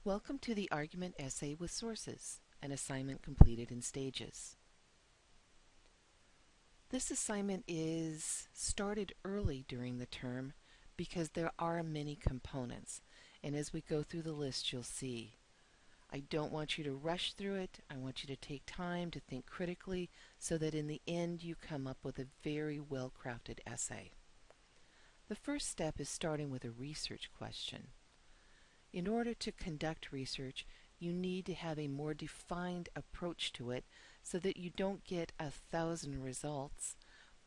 Welcome to the Argument Essay with Sources, an assignment completed in stages. This assignment is started early during the term because there are many components, and as we go through the list you'll see. I don't want you to rush through it. I want you to take time to think critically so that in the end you come up with a very well-crafted essay. The first step is starting with a research question. In order to conduct research, you need to have a more defined approach to it so that you don't get 1,000 results,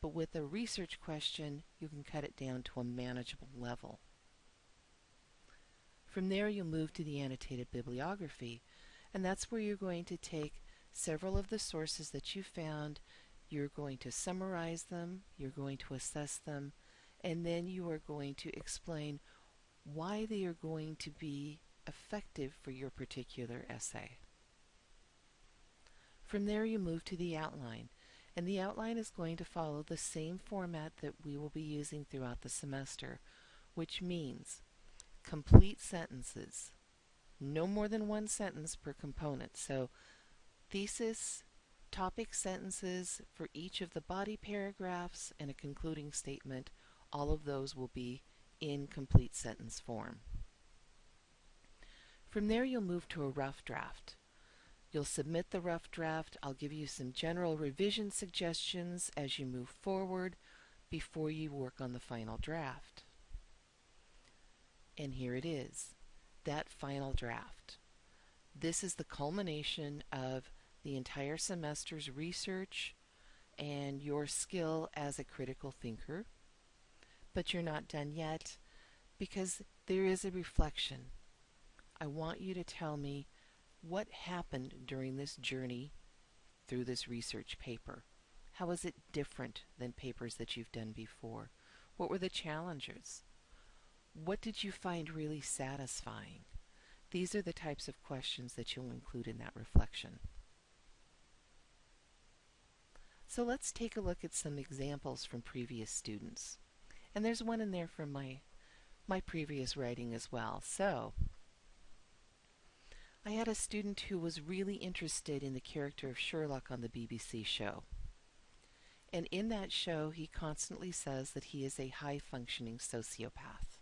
but with a research question, you can cut it down to a manageable level. From there, you'll move to the annotated bibliography, and that's where you're going to take several of the sources that you found, you're going to summarize them, you're going to assess them, and then you are going to explain why they are going to be effective for your particular essay. From there you move to the outline, and the outline is going to follow the same format that we will be using throughout the semester, which means complete sentences, no more than one sentence per component. So thesis, topic sentences for each of the body paragraphs, and a concluding statement, all of those will be in complete sentence form. From there you'll move to a rough draft. You'll submit the rough draft. I'll give you some general revision suggestions as you move forward before you work on the final draft. And here it is, that final draft. This is the culmination of the entire semester's research and your skill as a critical thinker. But you're not done yet because there is a reflection. I want you to tell me what happened during this journey through this research paper. How is it different than papers that you've done before? What were the challenges? What did you find really satisfying? These are the types of questions that you'll include in that reflection. So let's take a look at some examples from previous students. And there's one in there from my previous writing as well. So I had a student who was really interested in the character of Sherlock on the BBC show. And in that show, he constantly says that he is a high-functioning sociopath.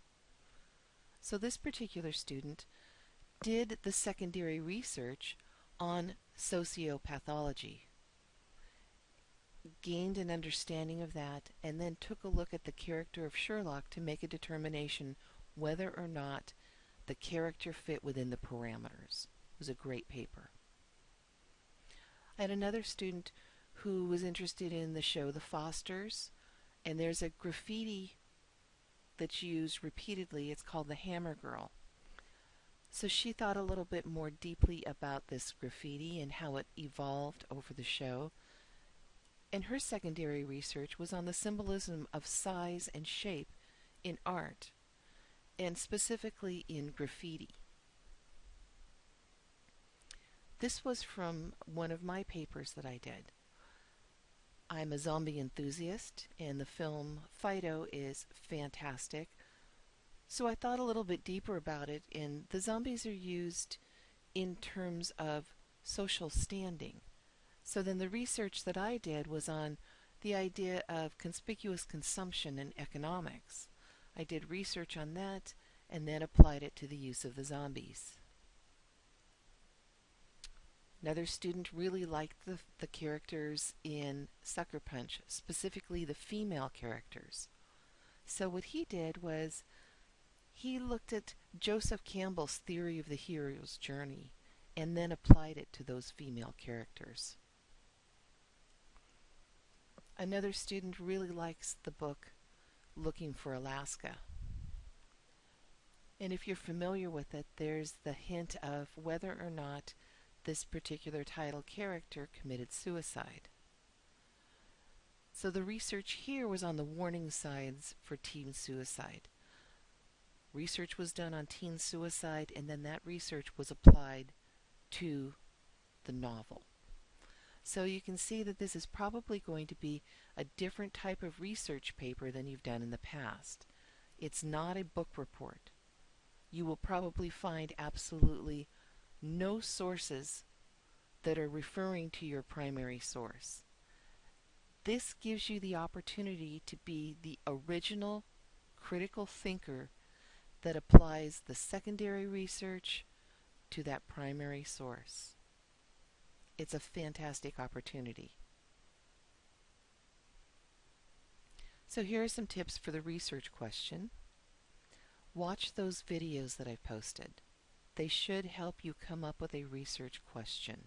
So this particular student did the secondary research on sociopathology, gained an understanding of that, and then took a look at the character of Sherlock to make a determination whether or not the character fit within the parameters. It was a great paper. I had another student who was interested in the show The Fosters, and there's a graffiti that's used repeatedly. It's called The Hammer Girl. So she thought a little bit more deeply about this graffiti and how it evolved over the show. And her secondary research was on the symbolism of size and shape in art, and specifically in graffiti. This was from one of my papers that I did. I'm a zombie enthusiast, and the film Fido is fantastic. So I thought a little bit deeper about it, and the zombies are used in terms of social standing. So then the research that I did was on the idea of conspicuous consumption in economics. I did research on that and then applied it to the use of the zombies. Another student really liked the characters in Sucker Punch, specifically the female characters. So what he did was he looked at Joseph Campbell's theory of the hero's journey and then applied it to those female characters. Another student really likes the book Looking for Alaska. And if you're familiar with it, there's the hint of whether or not this particular title character committed suicide. So the research here was on the warning signs for teen suicide. Research was done on teen suicide, and then that research was applied to the novel. So you can see that this is probably going to be a different type of research paper than you've done in the past. It's not a book report. you will probably find absolutely no sources that are referring to your primary source. This gives you the opportunity to be the original critical thinker that applies the secondary research to that primary source. It's a fantastic opportunity. So here are some tips for the research question. Watch those videos that I've posted. They should help you come up with a research question.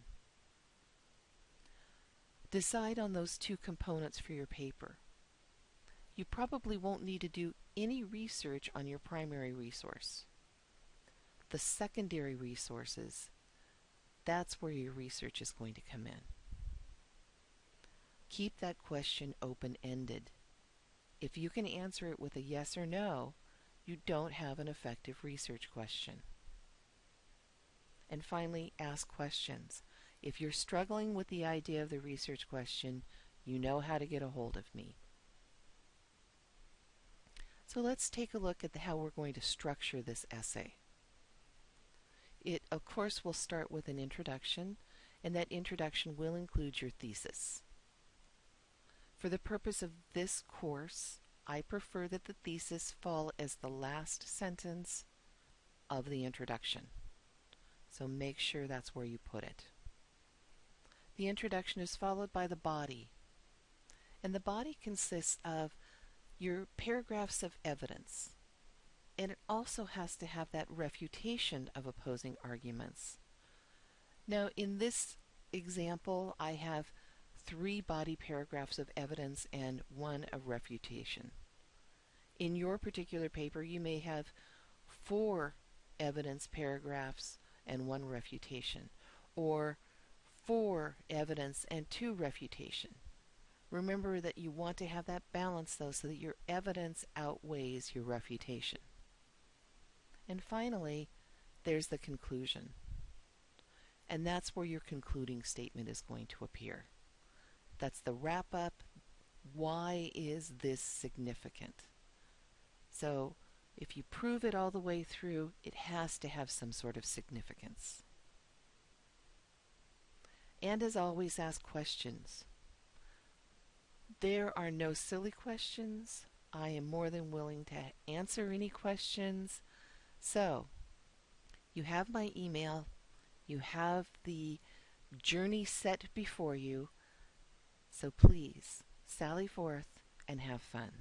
Decide on those two components for your paper. You probably won't need to do any research on your primary resource. The secondary resources, that's where your research is going to come in. Keep that question open-ended. If you can answer it with a yes or no, you don't have an effective research question. And finally, ask questions. If you're struggling with the idea of the research question, you know how to get a hold of me. So let's take a look at how we're going to structure this essay. It, of course, will start with an introduction, and that introduction will include your thesis. For the purpose of this course, I prefer that the thesis fall as the last sentence of the introduction. So make sure that's where you put it. The introduction is followed by the body. And the body consists of your paragraphs of evidence. And it also has to have that refutation of opposing arguments. Now, in this example, I have 3 body paragraphs of evidence and 1 of refutation. In your particular paper, you may have 4 evidence paragraphs and 1 refutation, or 4 evidence and 2 refutation. Remember that you want to have that balance, though, so that your evidence outweighs your refutation. And finally, there's the conclusion. And that's where your concluding statement is going to appear. That's the wrap-up. Why is this significant? So if you prove it all the way through, it has to have some sort of significance. And as always, ask questions. There are no silly questions. I am more than willing to answer any questions. So, you have my email. You have the journey set before you. So please, sally forth and have fun.